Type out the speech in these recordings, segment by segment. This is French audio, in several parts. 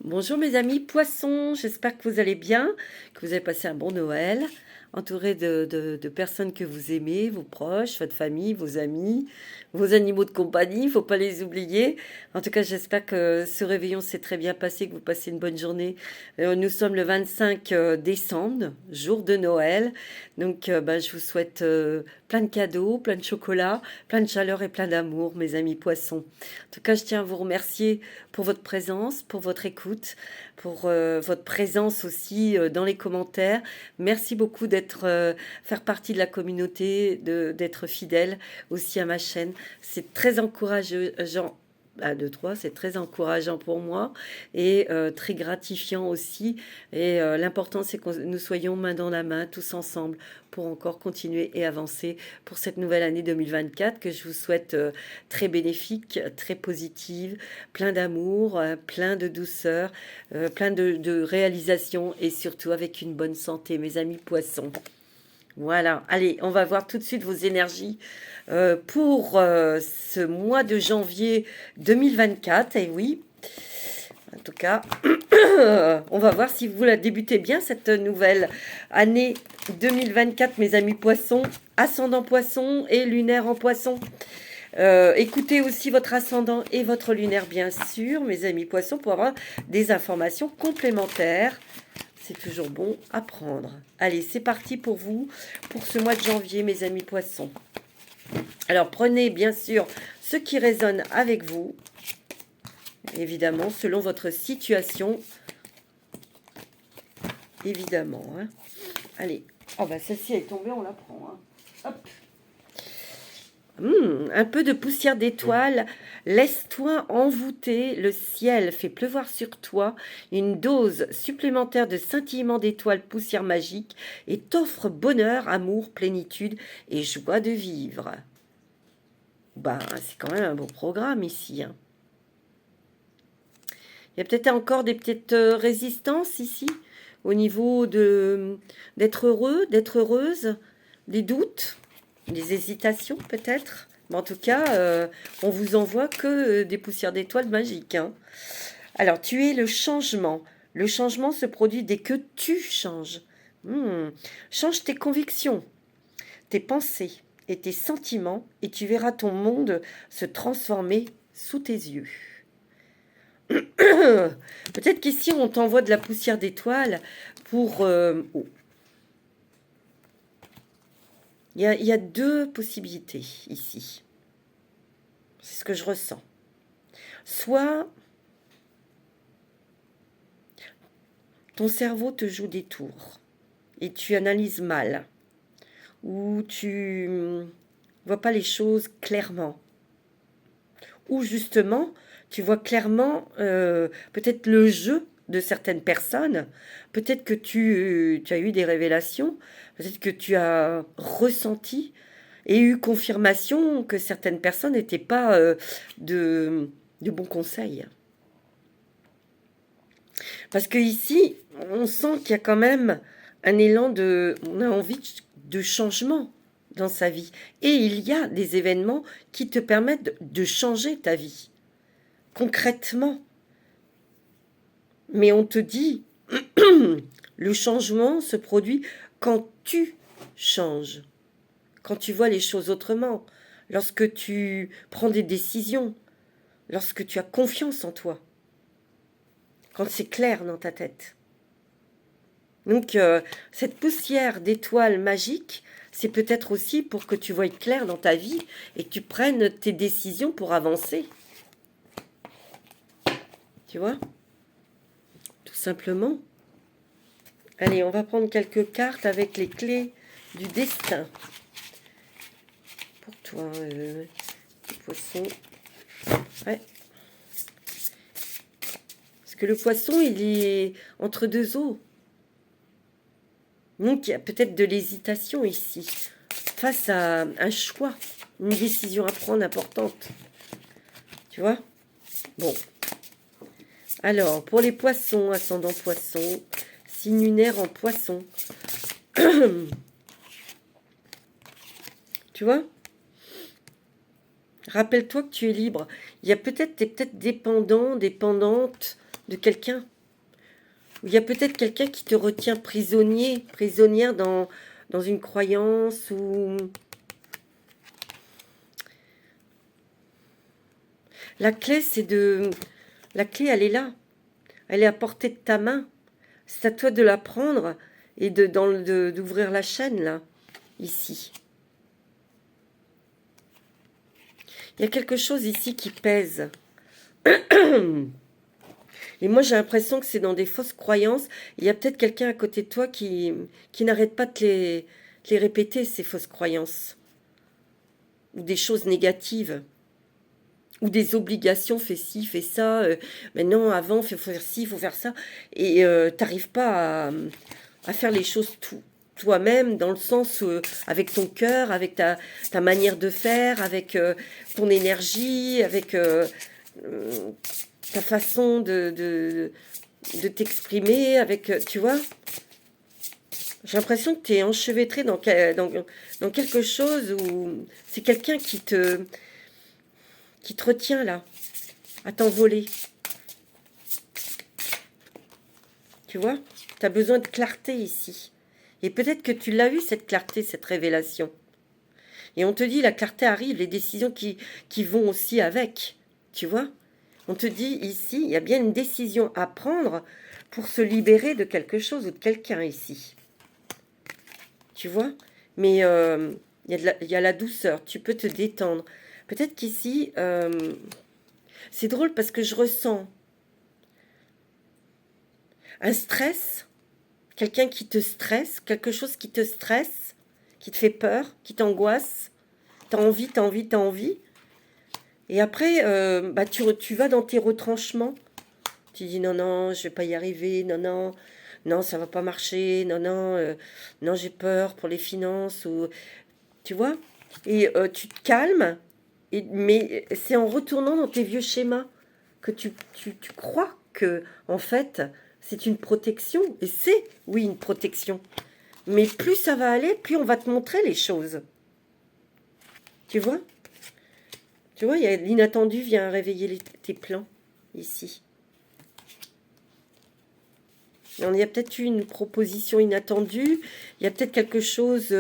Bonjour mes amis poissons, j'espère que vous allez bien, que vous avez passé un bon Noël, entouré de personnes que vous aimez, vos proches, votre famille, vos amis, vos animaux de compagnie, il faut pas les oublier. En tout cas, j'espère que ce réveillon s'est très bien passé, que vous passez une bonne journée. Nous sommes le 25 décembre, jour de Noël, donc je vous souhaite plein de cadeaux, plein de chocolat, plein de chaleur et plein d'amour, mes amis poissons. En tout cas, je tiens à vous remercier pour votre présence, pour votre écoute, pour votre présence aussi dans les commentaires. Merci beaucoup d'être, faire partie de la communauté, d'être fidèle aussi à ma chaîne. C'est très encourageant. À deux, trois, c'est très encourageant pour moi et très gratifiant aussi. Et l'important, c'est que nous soyons main dans la main, tous ensemble, pour encore continuer et avancer pour cette nouvelle année 2024 que je vous souhaite très bénéfique, très positive, plein d'amour, plein de douceur, plein de réalisations et surtout avec une bonne santé, mes amis poissons. Voilà, allez, on va voir tout de suite vos énergies pour ce mois de janvier 2024. Et oui, en tout cas, on va voir si vous la débutez bien cette nouvelle année 2024, mes amis poissons, ascendant poisson et lunaire en poisson. Écoutez aussi votre ascendant et votre lunaire, bien sûr, mes amis poissons, pour avoir des informations complémentaires. C'est toujours bon à prendre. Allez, c'est parti pour vous, pour ce mois de janvier, mes amis poissons. Alors, prenez bien sûr ce qui résonne avec vous, évidemment, selon votre situation, évidemment. Hein. Allez, oh bah celle-ci est tombée, on la prend. Hein. Hop. Un peu de poussière d'étoiles, laisse-toi envoûter, le ciel fait pleuvoir sur toi une dose supplémentaire de scintillement d'étoiles poussière magique et t'offre bonheur, amour, plénitude et joie de vivre. Bah, c'est quand même un beau programme ici. Hein. Il y a peut-être encore des petites résistances ici, au niveau d'être heureux, d'être heureuse, des doutes. Des hésitations peut-être. Mais en tout cas, on vous envoie que des poussières d'étoiles magiques. Hein. Alors, tu es le changement. Le changement se produit dès que tu changes. Change tes convictions, tes pensées et tes sentiments et tu verras ton monde se transformer sous tes yeux. Peut-être qu'ici, on t'envoie de la poussière d'étoiles pour... oh. Il y a deux possibilités ici. C'est ce que je ressens. Soit ton cerveau te joue des tours et tu analyses mal, ou tu vois pas les choses clairement, ou justement tu vois clairement peut-être le jeu de certaines personnes, peut-être que tu as eu des révélations, peut-être que tu as ressenti et eu confirmation que certaines personnes n'étaient pas de bons conseils. Parce que ici, on sent qu'il y a quand même un élan on a envie de changement dans sa vie. Et il y a des événements qui te permettent de changer ta vie, concrètement. Mais on te dit, le changement se produit quand tu changes, quand tu vois les choses autrement, lorsque tu prends des décisions, lorsque tu as confiance en toi, quand c'est clair dans ta tête. Donc, cette poussière d'étoiles magiques, c'est peut-être aussi pour que tu voies clair dans ta vie et que tu prennes tes décisions pour avancer. Tu vois ? Tout simplement. Allez, on va prendre quelques cartes avec les clés du destin. Pour toi, poisson. Ouais. Parce que le poisson, il est entre deux eaux. Donc, il y a peut-être de l'hésitation ici, face à un choix, une décision à prendre importante. Tu vois ? Bon. Alors, pour les poissons, ascendant poisson, signe lunaire en poisson. Tu vois ? Rappelle-toi que tu es libre. Il y a peut-être, tu es peut-être dépendant, dépendante de quelqu'un. Il y a peut-être quelqu'un qui te retient prisonnier, prisonnière dans une croyance ou... La clé, c'est de... La clé, elle est là. Elle est à portée de ta main. C'est à toi de la prendre et d'ouvrir la chaîne, là, ici. Il y a quelque chose ici qui pèse. Et moi, j'ai l'impression que c'est dans des fausses croyances. Il y a peut-être quelqu'un à côté de toi qui n'arrête pas de te les répéter, ces fausses croyances. Ou des choses négatives. Ou des obligations, fais ci, fais ça. Mais non, avant, il faut faire ci, il faut faire ça. Et t'arrives pas à faire les choses toi-même, dans le sens avec ton cœur, avec ta manière de faire, avec ton énergie, avec ta façon de t'exprimer, avec, tu vois, j'ai l'impression que tu es enchevêtré dans quelque chose où c'est quelqu'un qui te retient là, à t'envoler. Tu vois, tu as besoin de clarté ici. Et peut-être que tu l'as eu, cette clarté, cette révélation. Et on te dit, la clarté arrive, les décisions qui vont aussi avec. Tu vois, on te dit ici, il y a bien une décision à prendre pour se libérer de quelque chose ou de quelqu'un ici. Tu vois, mais il y a la douceur, tu peux te détendre. Peut-être qu'ici, c'est drôle parce que je ressens un stress, quelqu'un qui te stresse, quelque chose qui te stresse, qui te fait peur, qui t'angoisse. T'as envie, t'as envie, t'as envie. Et après, bah, tu vas dans tes retranchements. Tu dis non, non, je vais pas y arriver, non, non, non, ça va pas marcher, non, non, non, j'ai peur pour les finances, ou tu vois. Et tu te calmes, mais c'est en retournant dans tes vieux schémas que tu crois que, en fait, c'est une protection. Et c'est, oui, une protection. Mais plus ça va aller, plus on va te montrer les choses. Tu vois? Tu vois, l'inattendu vient réveiller tes plans, ici. Il y a peut-être eu une proposition inattendue. Il y a peut-être quelque chose...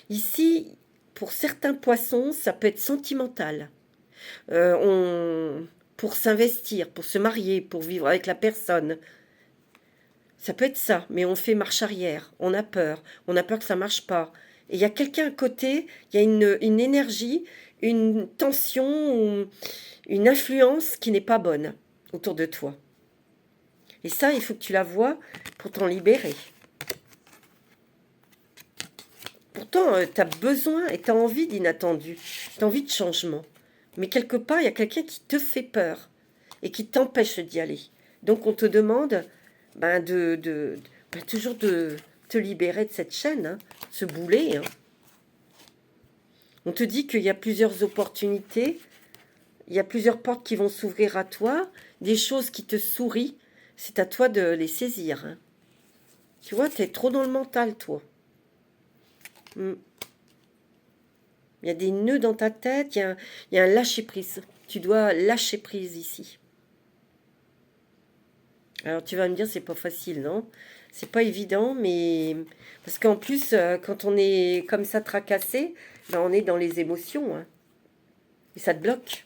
Ici, pour certains poissons, ça peut être sentimental. Pour s'investir, pour se marier, pour vivre avec la personne. Ça peut être ça, mais on fait marche arrière. On a peur. On a peur que ça marche pas. Et il y a quelqu'un à côté, il y a une énergie, une tension, une influence qui n'est pas bonne autour de toi. Et ça, il faut que tu la vois pour t'en libérer. Pourtant, tu as besoin et tu as envie d'inattendu. Tu as envie de changement. Mais quelque part, il y a quelqu'un qui te fait peur et qui t'empêche d'y aller. Donc, on te demande ben, toujours de te libérer de cette chaîne, hein, ce boulet. Hein. On te dit qu'il y a plusieurs opportunités, il y a plusieurs portes qui vont s'ouvrir à toi, des choses qui te sourient. C'est à toi de les saisir. Hein. Tu vois, tu es trop dans le mental, toi. Il y a des nœuds dans ta tête, il y a un lâcher-prise. Tu dois lâcher prise ici. Alors tu vas me dire, c'est pas facile, non? C'est pas évident, mais... Parce qu'en plus, quand on est comme ça tracassé, ben, on est dans les émotions. Hein. Et ça te bloque.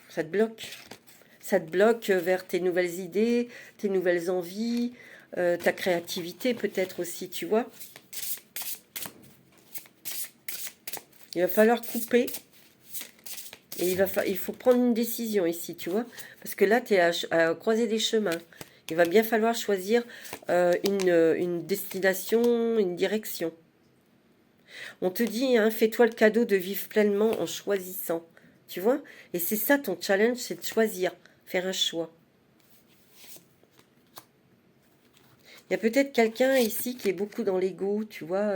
Ça te bloque. Ça te bloque vers tes nouvelles idées, tes nouvelles envies, ta créativité peut-être aussi, tu vois. Il va falloir couper. Et il faut prendre une décision ici, tu vois. Parce que là, tu es à croiser des chemins. Il va bien falloir choisir une destination, une direction. On te dit, hein, fais-toi le cadeau de vivre pleinement en choisissant. Tu vois? Et c'est ça ton challenge, c'est de choisir, faire un choix. Il y a peut-être quelqu'un ici qui est beaucoup dans l'ego, tu vois,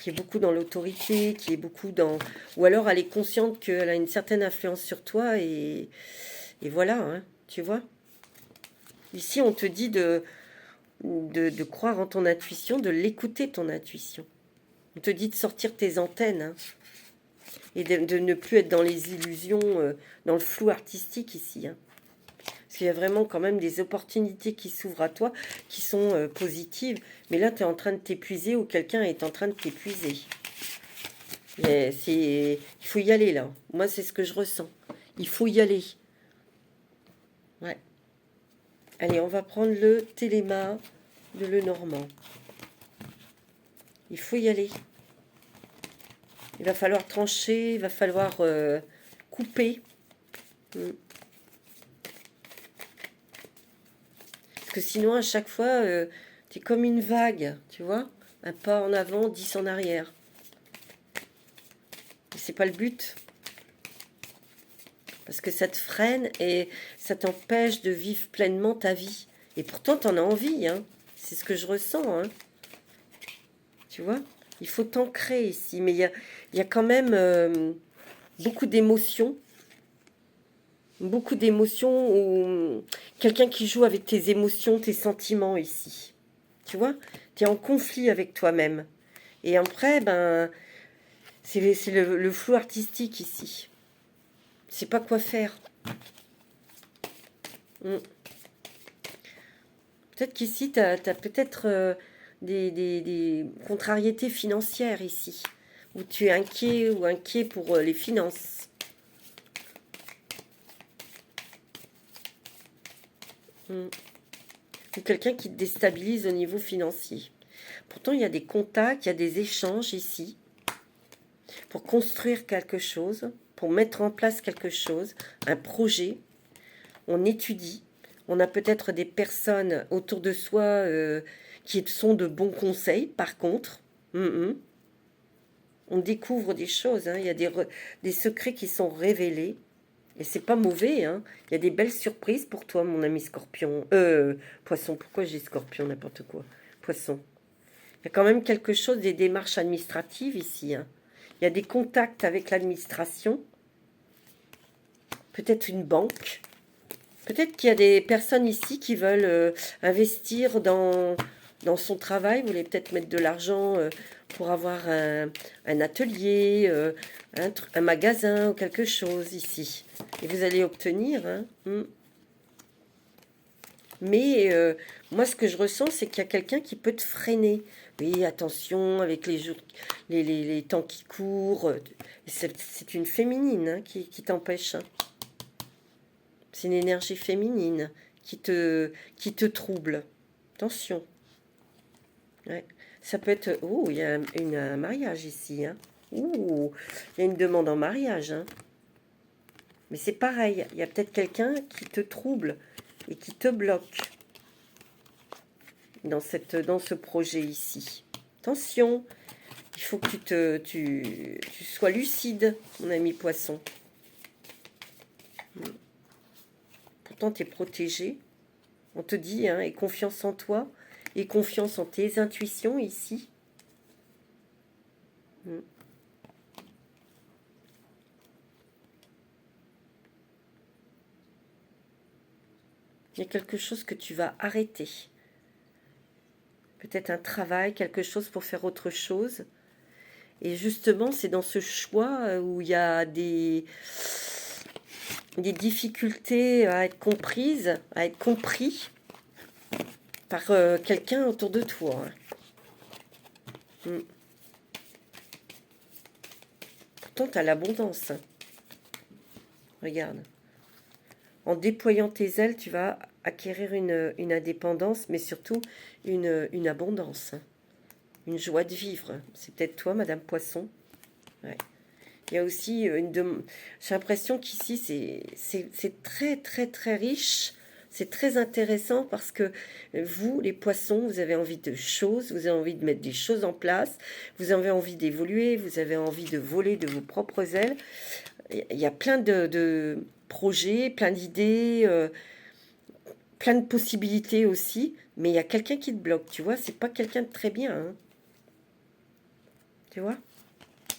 qui est beaucoup dans l'autorité, qui est beaucoup dans... Ou alors elle est consciente qu'elle a une certaine influence sur toi et voilà, hein, tu vois. Ici, on te dit de croire en ton intuition, de l'écouter, ton intuition. On te dit de sortir tes antennes hein, et de ne plus être dans les illusions, dans le flou artistique ici. Hein. Parce Parce qu'il y a vraiment quand même des opportunités qui s'ouvrent à toi, qui sont positives. Mais là, tu es en train de t'épuiser ou quelqu'un est en train de t'épuiser. Il faut y aller, là. Moi, c'est ce que je ressens. Il faut y aller. Ouais. Allez, on va prendre le Téléma de Lenormand. Il faut y aller. Il va falloir trancher, il va falloir couper. Mm. Parce que sinon, à chaque fois, tu es comme une vague, tu vois. Un pas en avant, 10 en arrière. Et c'est pas le but. Parce que ça te freine et ça t'empêche de vivre pleinement ta vie. Et pourtant, tu en as envie, hein. C'est ce que je ressens, hein. Tu vois, il faut t'ancrer ici. Mais il y a quand même beaucoup d'émotions. Beaucoup d'émotions ou quelqu'un qui joue avec tes émotions, tes sentiments ici. Tu vois, tu es en conflit avec toi-même. Et après, ben, c'est le flou artistique ici. C'est pas quoi faire. Mm. Peut-être qu'ici, tu as, peut-être des contrariétés financières ici. Où tu es inquiet ou inquiet pour les finances. Mm. Ou quelqu'un qui te déstabilise au niveau financier. Pourtant, il y a des contacts, il y a des échanges ici pour construire quelque chose, pour mettre en place quelque chose, un projet. On étudie. On a peut-être des personnes autour de soi qui sont de bons conseils, par contre. On découvre des choses, hein. Il y a des secrets qui sont révélés. Et c'est pas mauvais, hein. Il y a des belles surprises pour toi, mon ami scorpion. Poisson, pourquoi j'ai scorpion, n'importe quoi. Poisson. Il y a quand même quelque chose des démarches administratives ici, hein. Il y a des contacts avec l'administration. Peut-être une banque. Peut-être qu'il y a des personnes ici qui veulent investir dans son travail. Vous voulez peut-être mettre de l'argent pour avoir un atelier, un magasin ou quelque chose ici. Et vous allez obtenir, hein. Mais moi, ce que je ressens, c'est qu'il y a quelqu'un qui peut te freiner. Oui, attention, avec les jours, les temps qui courent. C'est une féminine, hein, qui t'empêche, hein. C'est une énergie féminine qui te trouble. Attention. Ouais. Ça peut être... Oh, il y a un mariage ici, hein. Ouh, il y a une demande en mariage, hein. Mais c'est pareil, il y a peut-être quelqu'un qui te trouble et qui te bloque dans ce projet ici. Attention, il faut que tu sois lucide, mon ami poisson. Pourtant, tu es protégé. On te dit, hein, aie confiance en toi, aie confiance en tes intuitions ici. Il y a quelque chose que tu vas arrêter. Peut-être un travail, quelque chose pour faire autre chose. Et justement, c'est dans ce choix où il y a des difficultés à être comprises, à être compris par quelqu'un autour de toi, hein. Pourtant, tu as l'abondance, hein. Regarde. En déployant tes ailes, tu vas acquérir une indépendance, mais surtout une abondance, hein. Une joie de vivre. C'est peut-être toi, Madame Poisson. Ouais. Il y a aussi j'ai l'impression qu'ici, c'est très, très, très riche. C'est très intéressant parce que vous, les poissons, vous avez envie de choses, vous avez envie de mettre des choses en place, vous avez envie d'évoluer, vous avez envie de voler de vos propres ailes. Il y a plein de projets, plein d'idées, plein de possibilités aussi, mais il y a quelqu'un qui te bloque, tu vois, c'est pas quelqu'un de très bien, hein. Tu vois?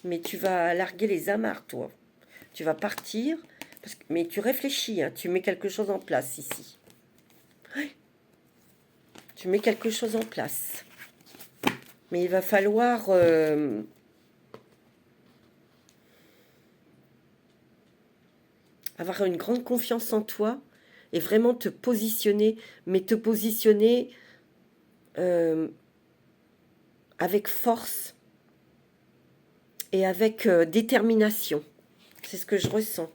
Mais tu vas larguer les amarres, toi. Tu vas partir, mais tu réfléchis, hein, tu mets quelque chose en place ici. Ouais. Tu mets quelque chose en place. Mais il va falloir avoir une grande confiance en toi, et vraiment te positionner, mais te positionner avec force et avec détermination. C'est ce que je ressens.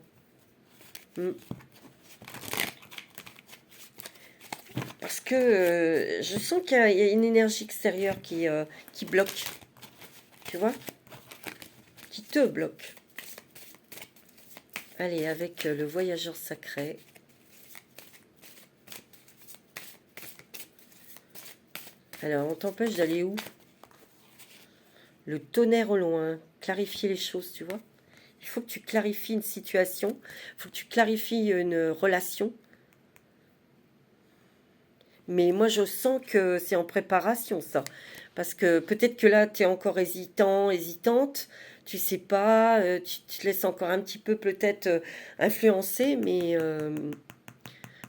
Parce que je sens qu'il y a une énergie extérieure qui bloque. Tu vois? Qui te bloque. Allez, avec le voyageur sacré. Alors, on t'empêche d'aller où? Le tonnerre au loin. Clarifier les choses, tu vois? Il faut que tu clarifies une situation. Il faut que tu clarifies une relation. Mais moi, je sens que c'est en préparation, ça. Parce que peut-être que là, tu es encore hésitant, hésitante. Tu sais pas, tu te laisses encore un petit peu peut-être influencer. Mais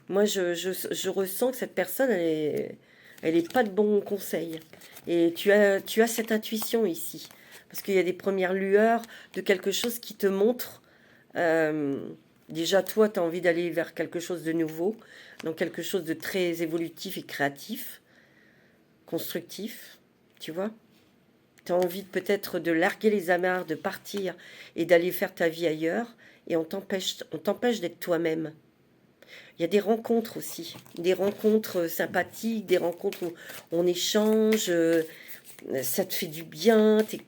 moi, je ressens que cette personne, elle est pas de bons conseils. Et tu as cette intuition ici. Parce qu'il y a des premières lueurs de quelque chose qui te montre. euh, Déjà, toi, tu as envie d'aller vers quelque chose de nouveau, donc quelque chose de très évolutif et créatif, constructif, tu vois. Tu as envie peut-être de larguer les amarres, de partir et d'aller faire ta vie ailleurs, et on t'empêche d'être toi-même. Il y a des rencontres aussi, des rencontres sympathiques, des rencontres où on échange, ça te fait du bien, tu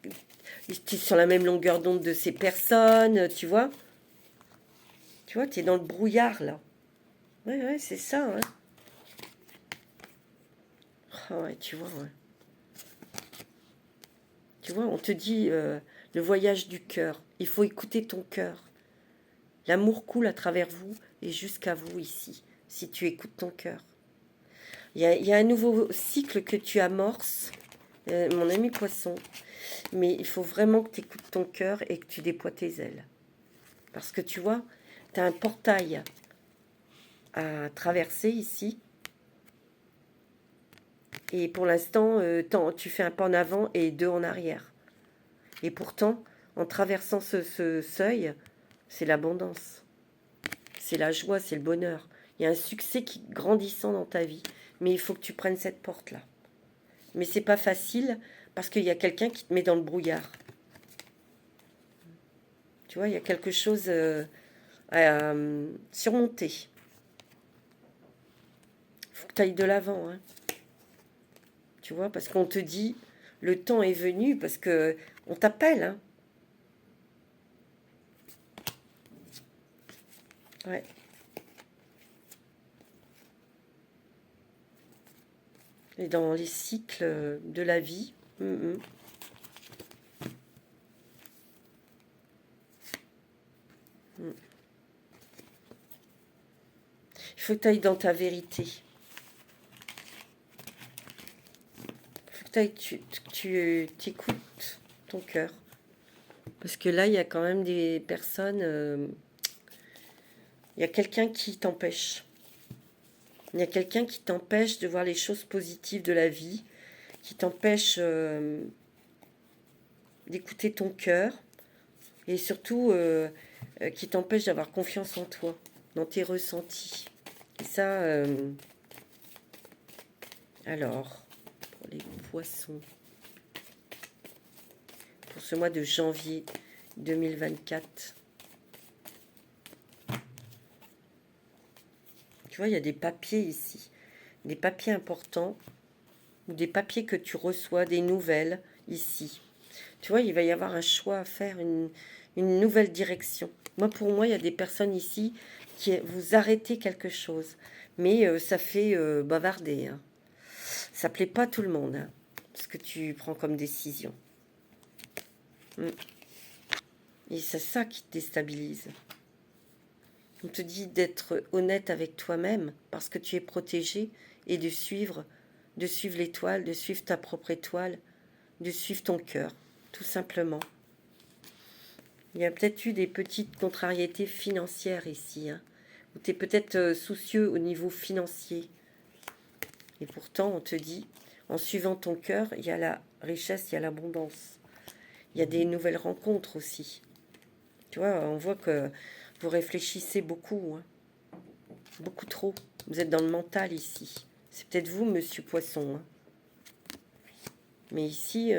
es sur la même longueur d'onde de ces personnes, tu vois. Tu vois, tu es dans le brouillard là. Ouais, ouais, c'est ça, hein. Ah ouais, tu vois, ouais. Tu vois, on te dit le voyage du cœur. Il faut écouter ton cœur. L'amour coule à travers vous et jusqu'à vous ici, si tu écoutes ton cœur. Il y a un nouveau cycle que tu amorces, mon ami poisson. Mais il faut vraiment que tu écoutes ton cœur et que tu déploies tes ailes. Parce que tu vois, tu as un portail à traverser ici. Et pour l'instant, tu fais un pas en avant et deux en arrière. Et pourtant, en traversant ce seuil, c'est l'abondance. C'est la joie, c'est le bonheur. Il y a un succès qui grandissant dans ta vie. Mais il faut que tu prennes cette porte-là. Mais c'est pas facile parce qu'il y a quelqu'un qui te met dans le brouillard. Tu vois, il y a quelque chose à surmonter. Il faut que tu ailles de l'avant. Hein. Tu vois, parce qu'on te dit, le temps est venu, parce que on t'appelle. Hein. Ouais. Et dans les cycles de la vie. Il faut que tu ailles dans ta vérité. Il faut que tu écoutes ton cœur. Parce que là, il y a quand même des personnes... il y a quelqu'un qui t'empêche. Il y a quelqu'un qui t'empêche de voir les choses positives de la vie, qui t'empêche d'écouter ton cœur et surtout qui t'empêche d'avoir confiance en toi, dans tes ressentis. Et ça, alors, pour les poissons, pour ce mois de janvier 2024, tu vois, il y a des papiers ici, des papiers importants, ou des papiers que tu reçois, des nouvelles ici. Tu vois, il va y avoir un choix à faire, une nouvelle direction. Pour moi, il y a des personnes ici qui vous arrêtez quelque chose, mais ça fait bavarder. Hein. Ça plaît pas à tout le monde, hein, ce que tu prends comme décision. Et c'est ça qui te déstabilise. On te dit d'être honnête avec toi-même parce que tu es protégé et de suivre l'étoile, de suivre ta propre étoile, de suivre ton cœur, tout simplement. Il y a peut-être eu des petites contrariétés financières ici, hein, où tu es peut-être soucieux au niveau financier. Et pourtant, on te dit, en suivant ton cœur, il y a la richesse, il y a l'abondance. Il y a des nouvelles rencontres aussi. Tu vois, on voit que vous réfléchissez beaucoup. Hein. Beaucoup trop. Vous êtes dans le mental ici. C'est peut-être vous, monsieur Poisson. Hein. Mais ici,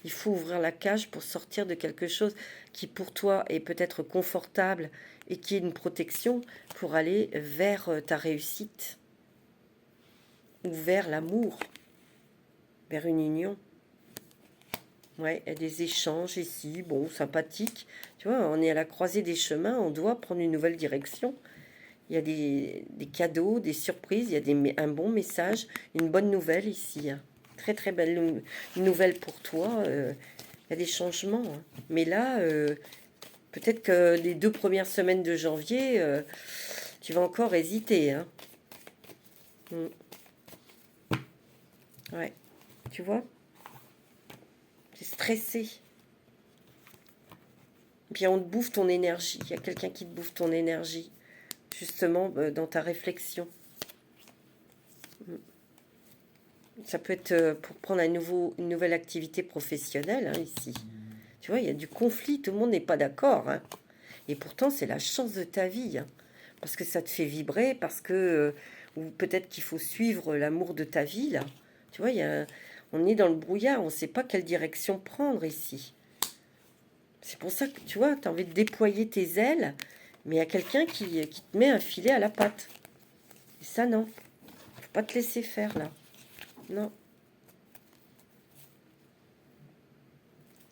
il faut ouvrir la cage pour sortir de quelque chose qui, pour toi, est peut-être confortable et qui est une protection pour aller vers ta réussite ou vers l'amour, vers une union. Ouais, il y a des échanges ici, bon, sympathiques. Tu vois, on est à la croisée des chemins, on doit prendre une nouvelle direction. Il y a des cadeaux, des surprises, il y a un bon message, une bonne nouvelle ici. Hein. Très très belle nouvelle pour toi. Il y a des changements. Hein. Mais là, peut-être que les 2 premières semaines de janvier, tu vas encore hésiter. Hein. Mm. Ouais, tu vois, tu es stressé. Puis on te bouffe ton énergie. Il y a quelqu'un qui te bouffe ton énergie, justement, dans ta réflexion. Mm. Ça peut être pour prendre une nouvelle activité professionnelle, hein, ici. Tu vois, il y a du conflit, tout le monde n'est pas d'accord. Hein. Et pourtant, c'est la chance de ta vie. Hein, parce que ça te fait vibrer, parce que... ou peut-être qu'il faut suivre l'amour de ta vie, là. Tu vois, on est dans le brouillard, on ne sait pas quelle direction prendre ici. C'est pour ça que, tu vois, tu as envie de déployer tes ailes, mais il y a quelqu'un qui te met un filet à la patte. Et ça, non. Faut pas te laisser faire, là. Non.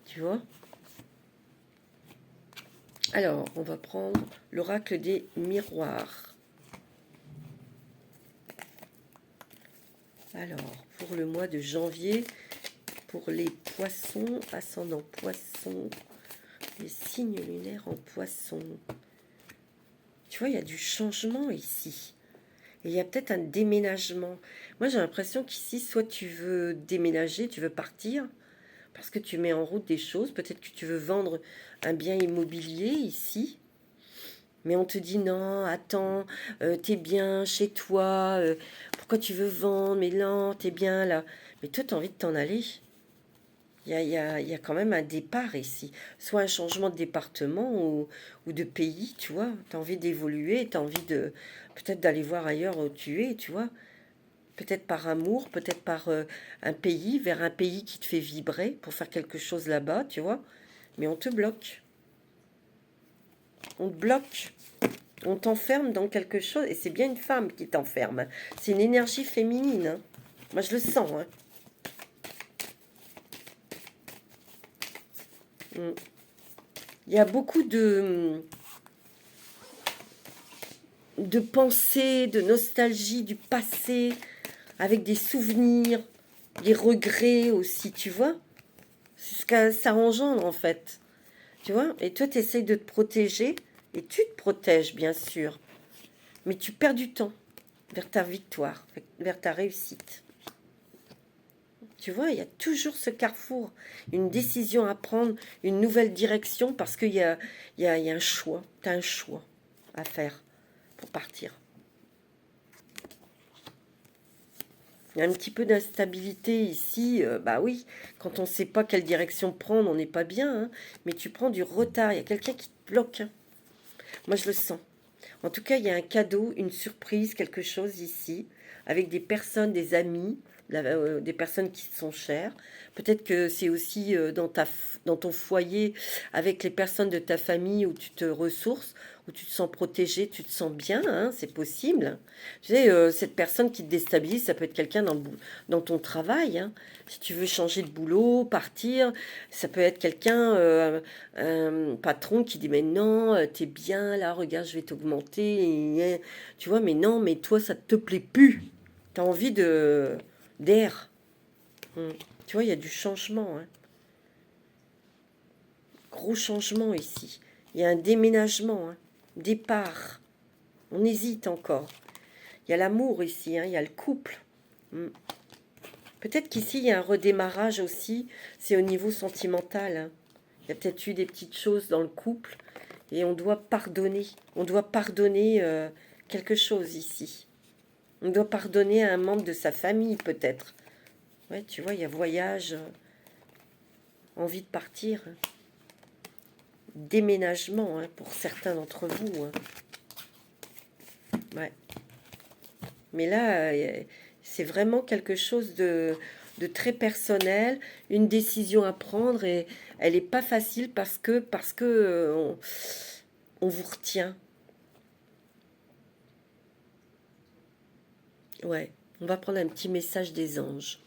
Tu vois? Alors, on va prendre l'oracle des miroirs. Alors, pour le mois de janvier, pour les poissons, ascendant poissons, les signes lunaires en poissons. Tu vois, il y a du changement ici. Et il y a peut-être un déménagement. Moi, j'ai l'impression qu'ici, soit tu veux déménager, tu veux partir, parce que tu mets en route des choses. Peut-être que tu veux vendre un bien immobilier ici. Mais on te dit non, attends, t'es bien chez toi, pourquoi tu veux vendre? Mais non, t'es bien là. Mais toi, t'as envie de t'en aller. Il y a quand même un départ ici. Soit un changement de département ou de pays, tu vois. T'as envie d'évoluer, t'as envie de peut-être d'aller voir ailleurs où tu es, tu vois. Peut-être par amour, peut-être par un pays, vers un pays qui te fait vibrer pour faire quelque chose là-bas, tu vois. Mais on te bloque. On te bloque. On t'enferme dans quelque chose, et c'est bien une femme qui t'enferme. C'est une énergie féminine. Hein. Moi, je le sens. Hein. Mm. Il y a beaucoup de pensées, de nostalgie du passé, avec des souvenirs, des regrets aussi, tu vois. C'est ce que ça engendre, en fait. Tu vois. Et toi, tu essayes de te protéger, et tu te protèges, bien sûr. Mais tu perds du temps vers ta victoire, vers ta réussite. Tu vois, il y a toujours ce carrefour, une décision à prendre, une nouvelle direction, parce qu'il y a un choix. Tu as un choix à faire pour partir. Il y a un petit peu d'instabilité ici. Bah oui, quand on ne sait pas quelle direction prendre, on n'est pas bien. Hein, mais tu prends du retard. Il y a quelqu'un qui te bloque. Hein. Moi, je le sens. En tout cas, il y a un cadeau, une surprise, quelque chose ici, avec des personnes, des amis, des personnes qui te sont chères. Peut-être que c'est aussi dans ton foyer, avec les personnes de ta famille où tu te ressources, où tu te sens protégé, tu te sens bien, hein, c'est possible. Tu sais, cette personne qui te déstabilise, ça peut être quelqu'un dans ton travail. Hein. Si tu veux changer de boulot, partir, ça peut être quelqu'un, un patron qui dit mais non, t'es bien là, regarde, je vais t'augmenter. Tu vois, mais non, mais toi, ça te plaît plus. T'as envie d'air. Tu vois, il y a du changement. Hein. Gros changement ici. Il y a un déménagement. Hein. Départ. On hésite encore. Il y a l'amour ici. Hein. Il y a le couple. Peut-être qu'ici, il y a un redémarrage aussi. C'est au niveau sentimental. Hein. Il y a peut-être eu des petites choses dans le couple. Et on doit pardonner. On doit pardonner quelque chose ici. On doit pardonner à un membre de sa famille, peut-être. Ouais, tu vois, il y a voyage, envie de partir. Hein. Déménagement, hein, pour certains d'entre vous. Hein. Ouais. Mais là, c'est vraiment quelque chose de très personnel, une décision à prendre et elle n'est pas facile parce que on vous retient. Ouais, on va prendre un petit message des anges.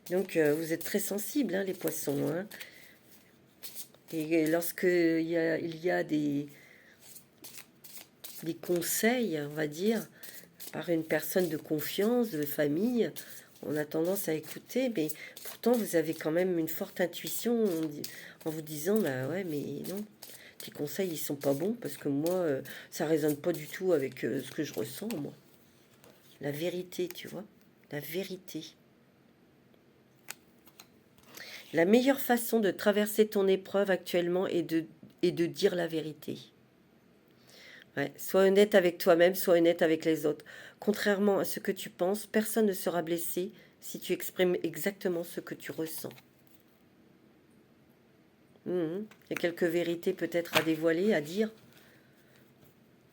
Donc, vous êtes très sensibles, hein, les poissons, hein. Et lorsque il y a des conseils, on va dire, par une personne de confiance, de famille, on a tendance à écouter, mais pourtant vous avez quand même une forte intuition en vous disant, bah ouais, mais non, tes conseils ils sont pas bons parce que moi, ça résonne pas du tout avec ce que je ressens, moi. La vérité, tu vois, la vérité. La meilleure façon de traverser ton épreuve actuellement est de dire la vérité. Ouais, sois honnête avec toi-même, sois honnête avec les autres. Contrairement à ce que tu penses, personne ne sera blessé si tu exprimes exactement ce que tu ressens. Il y a quelques vérités peut-être à dévoiler, à dire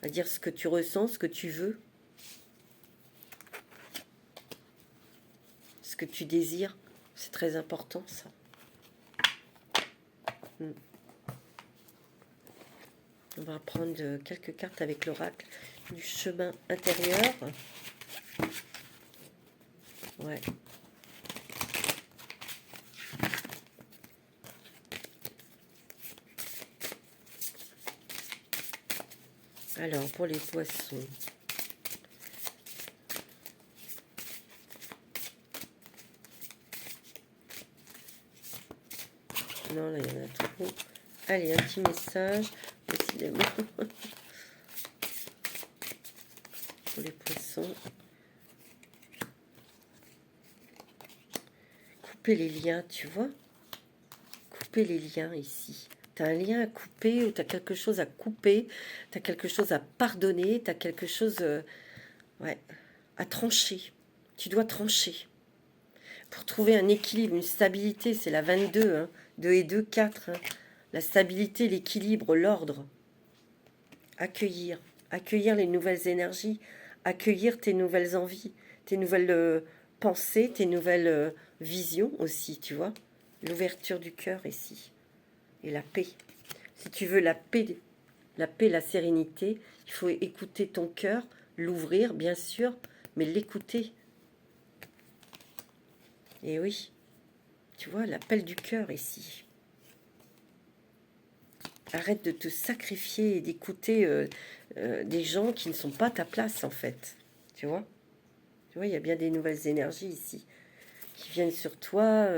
ce que tu ressens, ce que tu veux, ce que tu désires. C'est très important ça. Mhm. On va prendre quelques cartes avec l'oracle du chemin intérieur. Ouais. Alors, pour les poissons. Non, là, il y en a trop. Allez, un petit message, décidément. Pour les poissons. Couper les liens, tu vois. Couper les liens ici. Tu as un lien à couper ou tu as quelque chose à couper. Tu as quelque chose à pardonner. Tu as quelque chose ouais, à trancher. Tu dois trancher. Pour trouver un équilibre, une stabilité, c'est la 22. Hein. 2 et 2, 4. Hein. La stabilité, l'équilibre, l'ordre. Accueillir. Accueillir les nouvelles énergies. Accueillir tes nouvelles envies. Tes nouvelles pensées. Tes nouvelles visions aussi, tu vois. L'ouverture du cœur ici. Et la paix. Si tu veux la paix, la sérénité, il faut écouter ton cœur, l'ouvrir bien sûr, mais l'écouter. Et oui, tu vois, l'appel du cœur ici. Arrête de te sacrifier et d'écouter des gens qui ne sont pas à ta place en fait. Tu vois? Tu vois, il y a bien des nouvelles énergies ici qui viennent sur toi,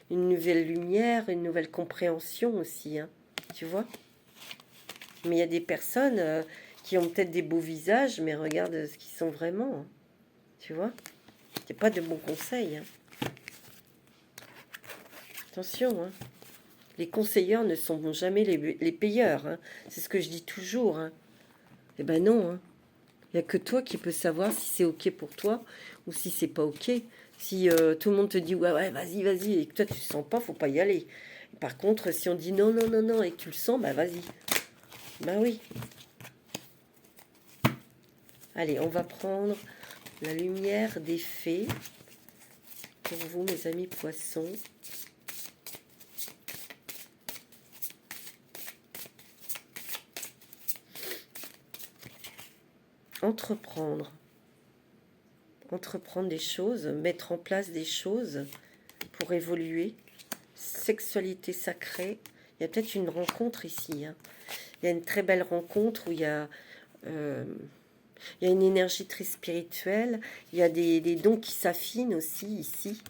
une nouvelle lumière, une nouvelle compréhension aussi, hein, tu vois? Mais il y a des personnes qui ont peut-être des beaux visages, mais regarde ce qu'ils sont vraiment, hein, tu vois? C'est pas de bons conseils, hein. Attention, hein. Les conseilleurs ne sont jamais les payeurs, hein. C'est ce que je dis toujours, hein. Eh ben non, hein. Il n'y a que toi qui peux savoir si c'est OK pour toi ou si c'est pas OK. Si tout le monde te dit ouais, ouais, vas-y, vas-y, et que toi tu le sens pas, faut pas y aller. Par contre, si on dit non, non, non, non, et que tu le sens, bah vas-y. Bah oui. Allez, on va prendre la lumière des fées pour vous, mes amis poissons. Entreprendre. Entreprendre des choses, mettre en place des choses pour évoluer. Sexualité sacrée. Il y a peut-être une rencontre ici, hein. Il y a une très belle rencontre où il y a une énergie très spirituelle. Il y a des dons qui s'affinent aussi ici.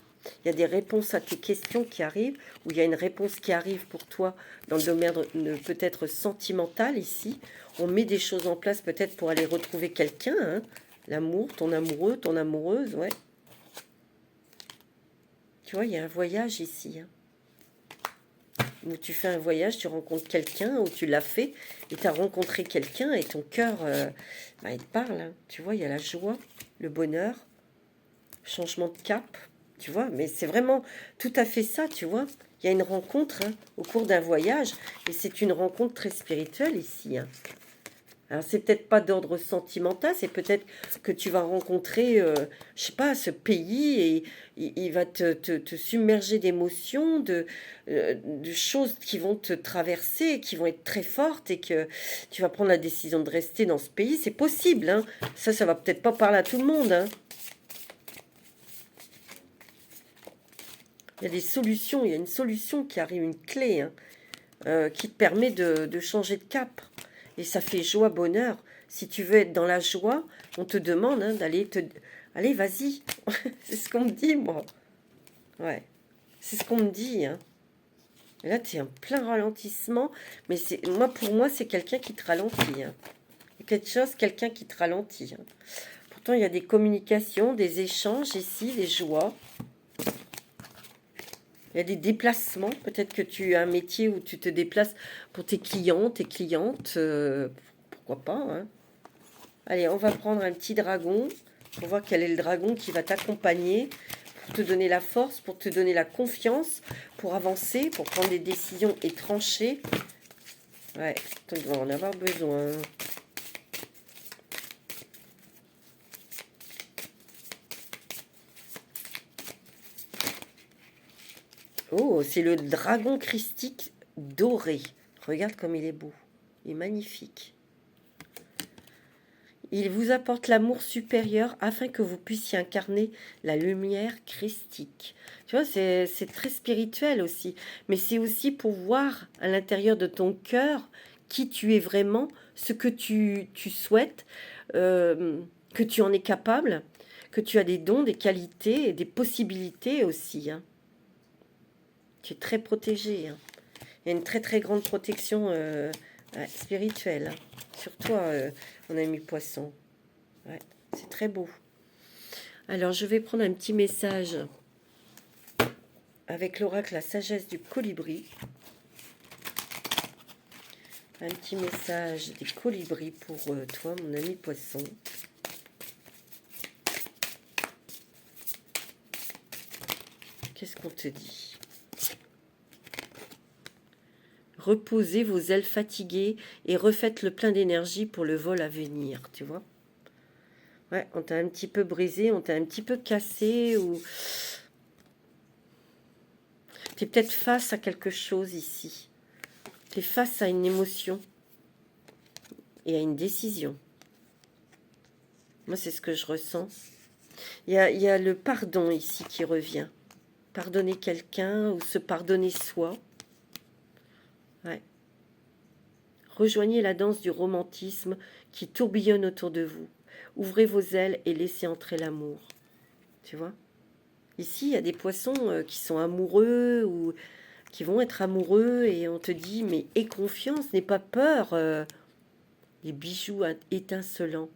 Il y a des réponses à tes questions qui arrivent, ou il y a une réponse qui arrive pour toi dans le domaine peut-être sentimental ici. On met des choses en place peut-être pour aller retrouver quelqu'un, hein. L'amour, ton amoureux, ton amoureuse, ouais. Tu vois, il y a un voyage ici, hein. Où tu fais un voyage, tu rencontres quelqu'un, où tu l'as fait, et tu as rencontré quelqu'un, et ton cœur, bah, il te parle, hein. Tu vois, il y a la joie, le bonheur, changement de cap. Tu vois, mais c'est vraiment tout à fait ça, tu vois. Il y a une rencontre hein, au cours d'un voyage, et c'est une rencontre très spirituelle ici. Hein. Alors, c'est peut-être pas d'ordre sentimental, c'est peut-être que tu vas rencontrer, je sais pas, ce pays et il va te submerger d'émotions, de choses qui vont te traverser, qui vont être très fortes et que tu vas prendre la décision de rester dans ce pays. C'est possible, hein. Ça va peut-être pas parler à tout le monde, hein. Il y a des solutions, il y a une solution qui arrive, une clé, hein, qui te permet de changer de cap. Et ça fait joie, bonheur. Si tu veux être dans la joie, on te demande hein, d'aller te... Allez, vas-y. C'est ce qu'on me dit, moi. Ouais. C'est ce qu'on me dit. Hein. Et là, tu es en plein ralentissement. Mais moi, pour moi, c'est quelqu'un qui te ralentit. Hein. Quelque chose, quelqu'un qui te ralentit. Hein. Pourtant, il y a des communications, des échanges ici, des joies. Il y a des déplacements. Peut-être que tu as un métier où tu te déplaces pour tes clients, tes clientes. Pourquoi pas, hein. Allez, on va prendre un petit dragon pour voir quel est le dragon qui va t'accompagner, pour te donner la force, pour te donner la confiance, pour avancer, pour prendre des décisions et trancher. Ouais, tu vas en avoir besoin. Oh, c'est le dragon christique doré. Regarde comme il est beau. Il est magnifique. Il vous apporte l'amour supérieur afin que vous puissiez incarner la lumière christique. Tu vois, c'est très spirituel aussi. Mais c'est aussi pour voir à l'intérieur de ton cœur qui tu es vraiment, ce que tu souhaites, que tu en es capable, que tu as des dons, des qualités et des possibilités aussi. Hein. Tu es très protégé. Hein. Il y a une très très grande protection spirituelle. Hein. Sur toi, mon ami poisson. Ouais, c'est très beau. Alors, je vais prendre un petit message avec l'oracle La Sagesse du Colibri. Un petit message des colibris pour toi, mon ami poisson. Qu'est-ce qu'on te dit? Reposez vos ailes fatiguées et refaites le plein d'énergie pour le vol à venir, tu vois. Ouais, on t'a un petit peu brisé, on t'a un petit peu cassé ou... Tu es peut-être face à quelque chose ici. Tu es face à une émotion et à une décision. Moi, c'est ce que je ressens. Il y a le pardon ici qui revient. Pardonner quelqu'un ou se pardonner soi. Ouais. Rejoignez la danse du romantisme qui tourbillonne autour de vous. Ouvrez vos ailes et laissez entrer l'amour. Tu vois? Ici, il y a des poissons qui sont amoureux ou qui vont être amoureux et on te dit, mais aie confiance, n'aie pas peur. Les bijoux étincelants.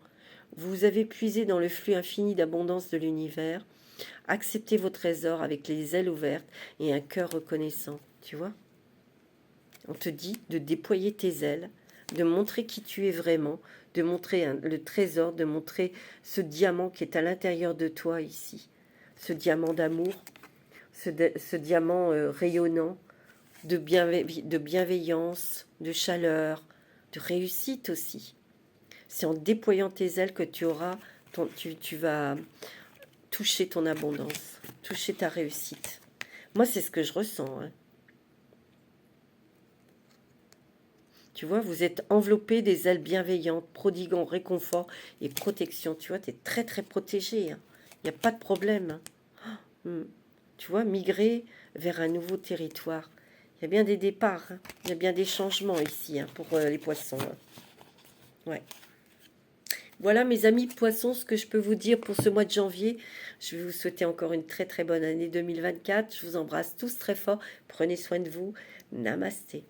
Vous avez puisé dans le flux infini d'abondance de l'univers. Acceptez vos trésors avec les ailes ouvertes et un cœur reconnaissant. Tu vois? On te dit de déployer tes ailes, de montrer qui tu es vraiment, de montrer le trésor, de montrer ce diamant qui est à l'intérieur de toi ici. Ce diamant d'amour, ce diamant rayonnant, de bienveillance, de chaleur, de réussite aussi. C'est en déployant tes ailes que tu auras, tu vas toucher ton abondance, toucher ta réussite. Moi, c'est ce que je ressens. Hein. Tu vois, vous êtes enveloppé des ailes bienveillantes, prodiguant réconfort et protection. Tu vois, tu es très, très protégé. Hein. Il n'y a pas de problème. Hein. Tu vois, migrer vers un nouveau territoire. Il y a bien des départs. Hein. Il y a bien des changements ici hein, pour les poissons. Hein. Ouais. Voilà mes amis poissons, ce que je peux vous dire pour ce mois de janvier. Je vais vous souhaiter encore une très très bonne année 2024. Je vous embrasse tous très fort. Prenez soin de vous. Namasté.